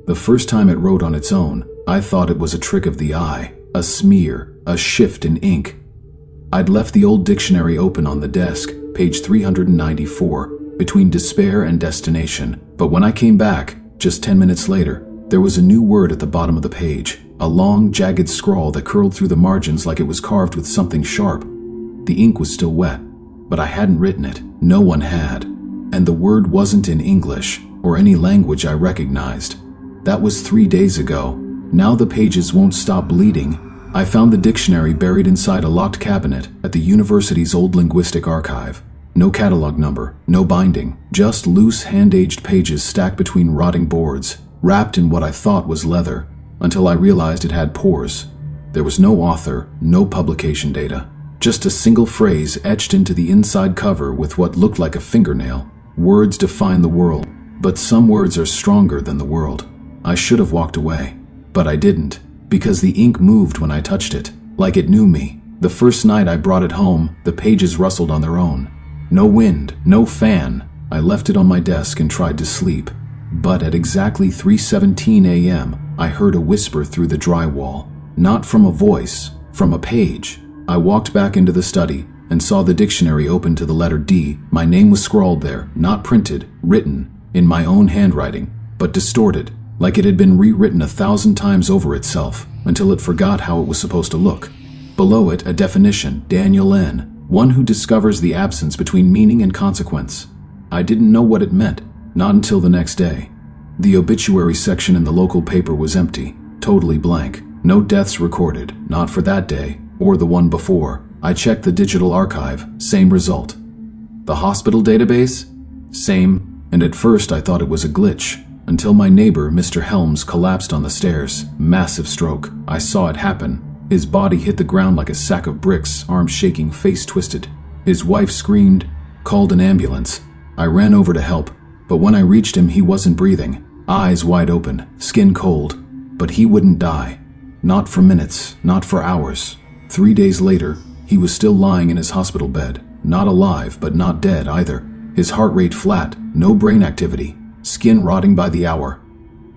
The first time it wrote on its own, I thought it was a trick of the eye, a smear, a shift in ink. I'd left the old dictionary open on the desk, page 394, between despair and destination, but when I came back, just 10 minutes later, there was a new word at the bottom of the page, a long, jagged scrawl that curled through the margins like it was carved with something sharp. The ink was still wet, but I hadn't written it. No one had. And the word wasn't in English, or any language I recognized. That was 3 days ago. Now the pages won't stop bleeding. I found the dictionary buried inside a locked cabinet at the university's old linguistic archive. No catalog number, no binding, just loose hand-aged pages stacked between rotting boards, wrapped in what I thought was leather, until I realized it had pores. There was no author, no publication data, just a single phrase etched into the inside cover with what looked like a fingernail. Words define the world, but some words are stronger than the world. I should have walked away, but I didn't, because the ink moved when I touched it, like it knew me. The first night I brought it home, the pages rustled on their own. No wind, no fan. I left it on my desk and tried to sleep. But at exactly 3:17 a.m., I heard a whisper through the drywall. Not from a voice, from a page. I walked back into the study and saw the dictionary open to the letter D. My name was scrawled there, not printed, written, in my own handwriting, but distorted, like it had been rewritten 1,000 times over itself, until it forgot how it was supposed to look. Below it, a definition, Daniel N., one who discovers the absence between meaning and consequence. I didn't know what it meant, not until the next day. The obituary section in the local paper was empty, totally blank. No deaths recorded, not for that day, or the one before. I checked the digital archive, same result. The hospital database? Same, and at first I thought it was a glitch, until my neighbor, Mr. Helms, collapsed on the stairs. Massive stroke. I saw it happen. His body hit the ground like a sack of bricks, arms shaking, face twisted. His wife screamed, called an ambulance. I ran over to help, but when I reached him, he wasn't breathing, eyes wide open, skin cold. But he wouldn't die. Not for minutes, not for hours. 3 days later, he was still lying in his hospital bed, not alive, but not dead either. His heart rate flat, no brain activity, skin rotting by the hour.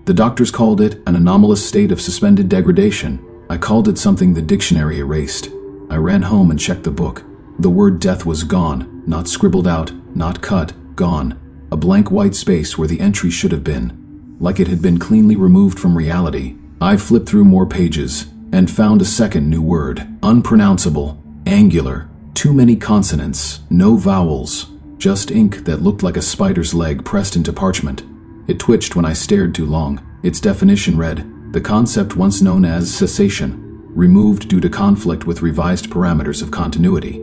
The doctors called it an anomalous state of suspended degradation. I called it something the dictionary erased. I ran home and checked the book. The word death was gone, not scribbled out, not cut, gone. A blank white space where the entry should have been, like it had been cleanly removed from reality. I flipped through more pages and found a second new word, unpronounceable, angular, too many consonants, no vowels, just ink that looked like a spider's leg pressed into parchment. It twitched when I stared too long. Its definition read, the concept once known as cessation, removed due to conflict with revised parameters of continuity.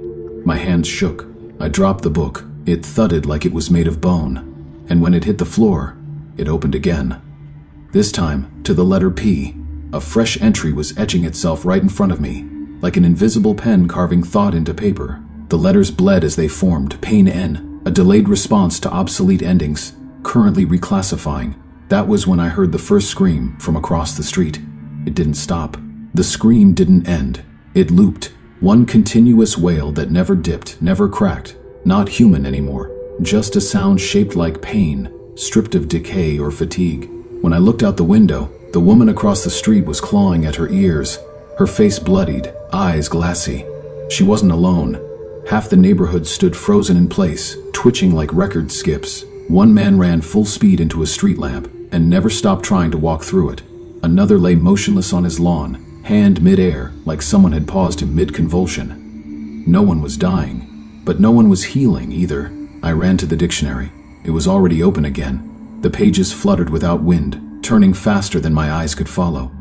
My hands shook. I dropped the book. It thudded like it was made of bone. And when it hit the floor, it opened again. This time, to the letter P. A fresh entry was etching itself right in front of me, like an invisible pen carving thought into paper. The letters bled as they formed, pain N, a delayed response to obsolete endings, currently reclassifying. That was when I heard the first scream from across the street. It didn't stop. The scream didn't end. It looped, one continuous wail that never dipped, never cracked. Not human anymore, just a sound shaped like pain, stripped of decay or fatigue. When I looked out the window, the woman across the street was clawing at her ears, her face bloodied, eyes glassy. She wasn't alone. Half the neighborhood stood frozen in place, twitching like record skips. One man ran full speed into a street lamp and never stopped trying to walk through it. Another lay motionless on his lawn, hand mid-air, like someone had paused him mid-convulsion. No one was dying, but no one was healing either. I ran to the dictionary. It was already open again. The pages fluttered without wind, turning faster than my eyes could follow.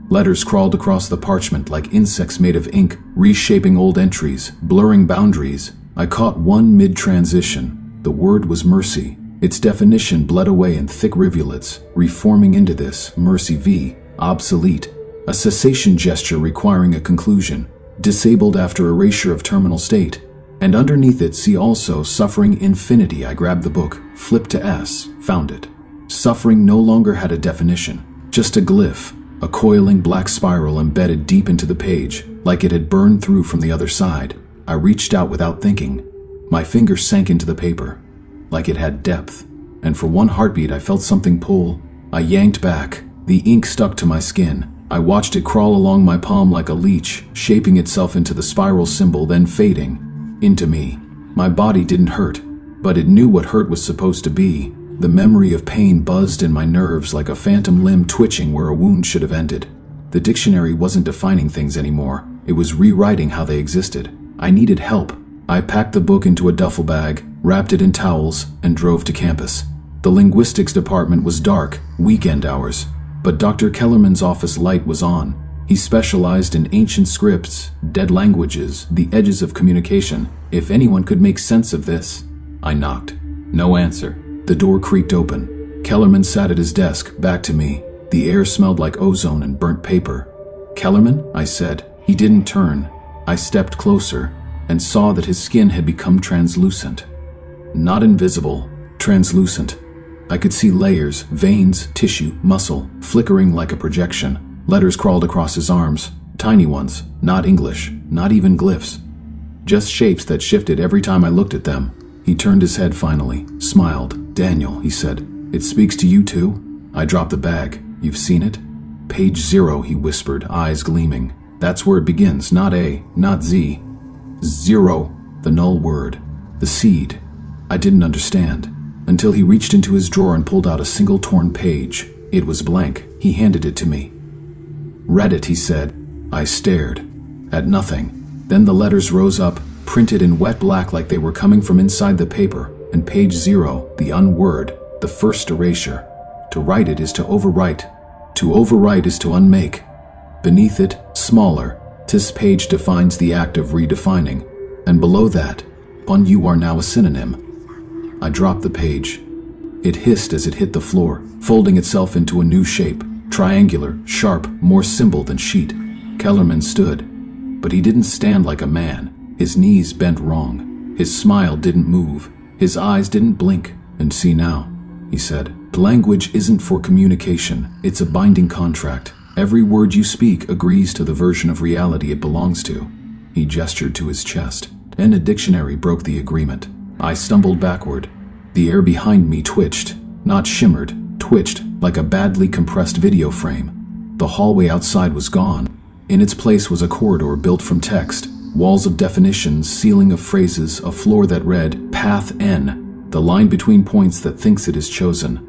Letters crawled across the parchment like insects made of ink, reshaping old entries, blurring boundaries. I caught one mid-transition. The word was mercy. Its definition bled away in thick rivulets, reforming into this, mercy v, obsolete, a cessation gesture requiring a conclusion, disabled after erasure of terminal state. And underneath it, see also, suffering infinity. I grabbed the book, flipped to S, found it. Suffering no longer had a definition, just a glyph, a coiling black spiral embedded deep into the page, like it had burned through from the other side. I reached out without thinking. My fingers sank into the paper, like it had depth, and for one heartbeat I felt something pull. I yanked back, The ink stuck to my skin. I watched it crawl along my palm like a leech, shaping itself into the spiral symbol, then fading into me. My body didn't hurt, but it knew what hurt was supposed to be. The memory of pain buzzed in my nerves like a phantom limb twitching where a wound should have ended. The dictionary wasn't defining things anymore. It was rewriting how they existed. I needed help. I packed the book into a duffel bag, wrapped it in towels, and drove to campus. The linguistics department was dark, weekend hours, but Dr. Kellerman's office light was on. He specialized in ancient scripts, dead languages, the edges of communication. If anyone could make sense of this. I knocked. No answer. The door creaked open. Kellerman sat at his desk, back to me. The air smelled like ozone and burnt paper. "Kellerman?" I said. He didn't turn. I stepped closer and saw that his skin had become translucent. Not invisible, translucent. I could see layers, veins, tissue, muscle, flickering like a projection. Letters crawled across his arms, tiny ones, not English, not even glyphs. Just shapes that shifted every time I looked at them. He turned his head finally, smiled. "Daniel," he said, "it speaks to you too?" I dropped the bag. "You've seen it?" "Page 0, he whispered, eyes gleaming. "That's where it begins, not A, not Z. 0, the null word, the seed." I didn't understand, until he reached into his drawer and pulled out a single torn page. It was blank. He handed it to me. "Read it," he said. I stared. At nothing. Then the letters rose up, printed in wet black like they were coming from inside the paper, and page 0, the Unword, the first erasure. To write it is to overwrite. To overwrite is to unmake. Beneath it, smaller, "This page defines the act of redefining." And below that, "Pun, you are now a synonym." I dropped the page. It hissed as it hit the floor, folding itself into a new shape, triangular, sharp, more symbol than sheet. Kellerman stood, but he didn't stand like a man. His knees bent wrong. His smile didn't move. His eyes didn't blink. "And see now," he said, "language isn't for communication. It's a binding contract. Every word you speak agrees to the version of reality it belongs to." He gestured to his chest, and a dictionary broke the agreement. I stumbled backward. The air behind me twitched, not shimmered, twitched like a badly compressed video frame. The hallway outside was gone. In its place was a corridor built from text, walls of definitions, ceiling of phrases, a floor that read, "Path N," the line between points that thinks it is chosen.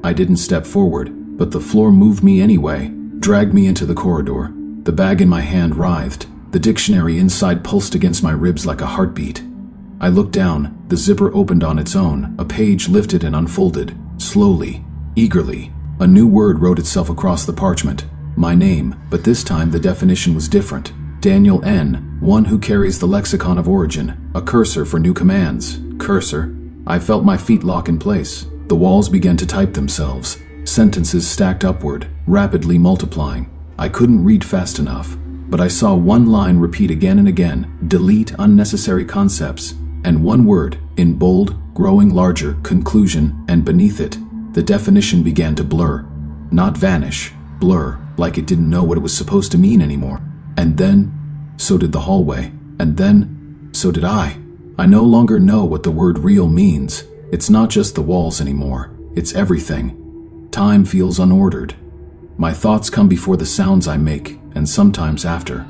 I didn't step forward, but the floor moved me anyway, dragged me into the corridor. The bag in my hand writhed. The dictionary inside pulsed against my ribs like a heartbeat. I looked down. The zipper opened on its own. A page lifted and unfolded, slowly, eagerly. A new word wrote itself across the parchment. My name, but this time the definition was different. Daniel N., one who carries the lexicon of origin, a cursor for new commands. Cursor. I felt my feet lock in place. The walls began to type themselves. Sentences stacked upward, rapidly multiplying. I couldn't read fast enough, but I saw one line repeat again and again, "Delete unnecessary concepts," and one word, in bold, growing larger, "conclusion," and beneath it, the definition began to blur. Not vanish, blur, like it didn't know what it was supposed to mean anymore. And then, so did the hallway. And then, so did I. I no longer know what the word real means. It's not just the walls anymore. It's everything. Time feels unordered. My thoughts come before the sounds I make, and sometimes after.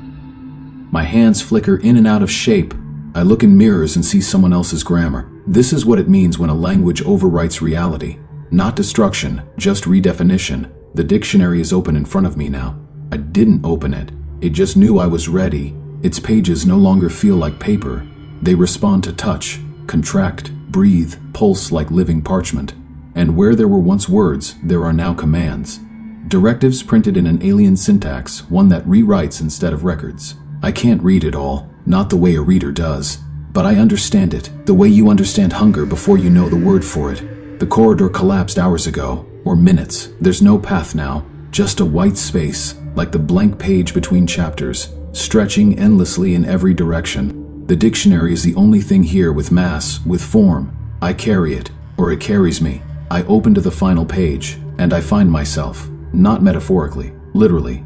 My hands flicker in and out of shape. I look in mirrors and see someone else's grammar. This is what it means when a language overwrites reality. Not destruction, just redefinition. The dictionary is open in front of me now. I didn't open it. It just knew I was ready. Its pages no longer feel like paper. They respond to touch, contract, breathe, pulse like living parchment. And where there were once words, there are now commands. Directives printed in an alien syntax, one that rewrites instead of records. I can't read it all, not the way a reader does. But I understand it, the way you understand hunger before you know the word for it. The corridor collapsed hours ago, or minutes. There's no path now, just a white space, like the blank page between chapters, stretching endlessly in every direction. The dictionary is the only thing here with mass, with form. I carry it, or it carries me. I open to the final page, and I find myself, not metaphorically, literally.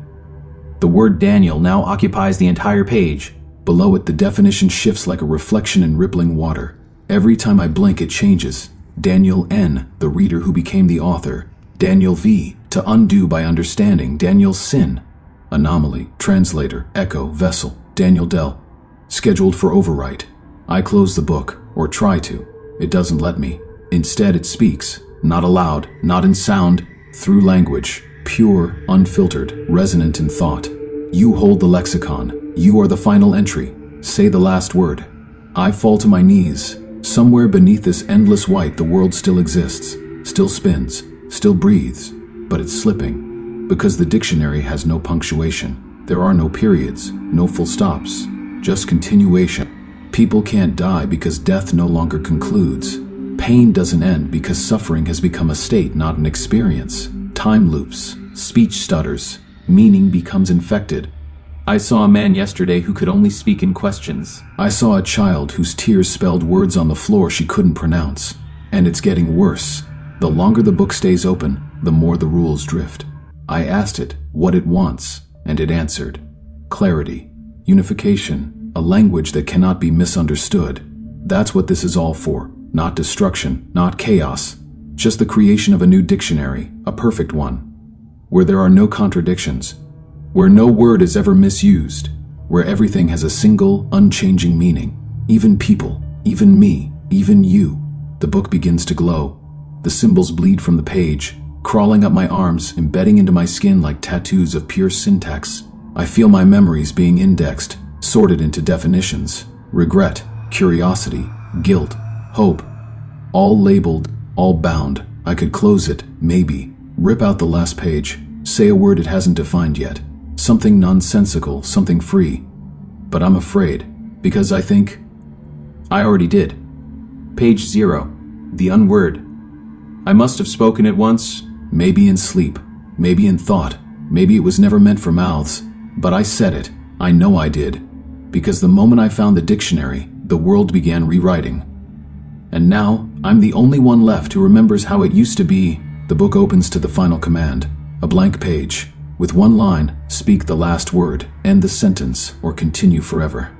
The word Daniel now occupies the entire page. Below it, the definition shifts like a reflection in rippling water. Every time I blink, it changes. Daniel N., the reader who became the author. Daniel V., To undo by understanding, Daniel's sin. Anomaly, translator, echo, vessel, Daniel Dell. Scheduled for overwrite. I close the book, or try to. It doesn't let me. Instead it speaks, not aloud, not in sound, through language, pure, unfiltered, resonant in thought. You hold the lexicon. You are the final entry. Say the last word. I fall to my knees. Somewhere beneath this endless white, the world still exists, still spins, still breathes, but it's slipping. Because the dictionary has no punctuation. There are no periods, no full stops, just continuation. People can't die because death no longer concludes. Pain doesn't end because suffering has become a state, not an experience. Time loops, speech stutters, meaning becomes infected. I saw a man yesterday who could only speak in questions. I saw a child whose tears spelled words on the floor she couldn't pronounce. And it's getting worse. The longer the book stays open, the more the rules drift. I asked it what it wants, and it answered. Clarity, unification, a language that cannot be misunderstood. That's what this is all for. Not destruction, not chaos. Just the creation of a new dictionary, a perfect one. Where there are no contradictions. Where no word is ever misused, where everything has a single, unchanging meaning. Even people, even me, even you. The book begins to glow. The symbols bleed from the page, crawling up my arms, embedding into my skin like tattoos of pure syntax. I feel my memories being indexed, sorted into definitions. Regret, curiosity, guilt, hope. All labeled, all bound. I could close it, maybe. Rip out the last page. Say a word it hasn't defined yet. Something nonsensical, something free. But I'm afraid, because I think I already did. Page 0, the Unword. I must have spoken it once. Maybe in sleep, maybe in thought, maybe it was never meant for mouths. But I said it. I know I did. Because the moment I found the dictionary, the world began rewriting. And now, I'm the only one left who remembers how it used to be. The book opens to the final command, a blank page. With one line, speak the last word, end the sentence, or continue forever.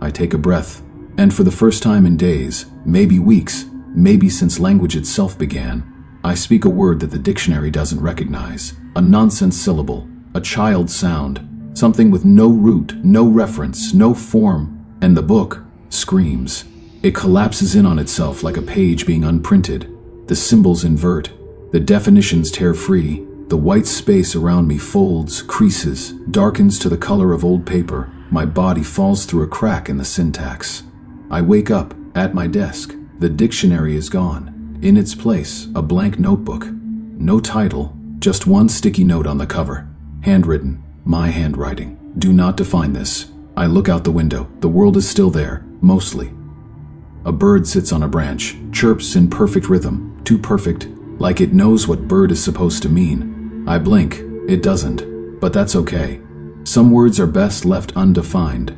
I take a breath, and for the first time in days, maybe weeks, maybe since language itself began, I speak a word that the dictionary doesn't recognize. A nonsense syllable, a child sound, something with no root, no reference, no form, and the book screams. It collapses in on itself like a page being unprinted. The symbols invert, the definitions tear free. The white space around me folds, creases, darkens to the color of old paper. My body falls through a crack in the syntax. I wake up at my desk. The dictionary is gone. In its place, a blank notebook. No title, just one sticky note on the cover. Handwritten, my handwriting. Do not define this. I look out the window. The world is still there, mostly. A bird sits on a branch, chirps in perfect rhythm, too perfect, like it knows what bird is supposed to mean. I blink. It doesn't. But that's okay. Some words are best left undefined.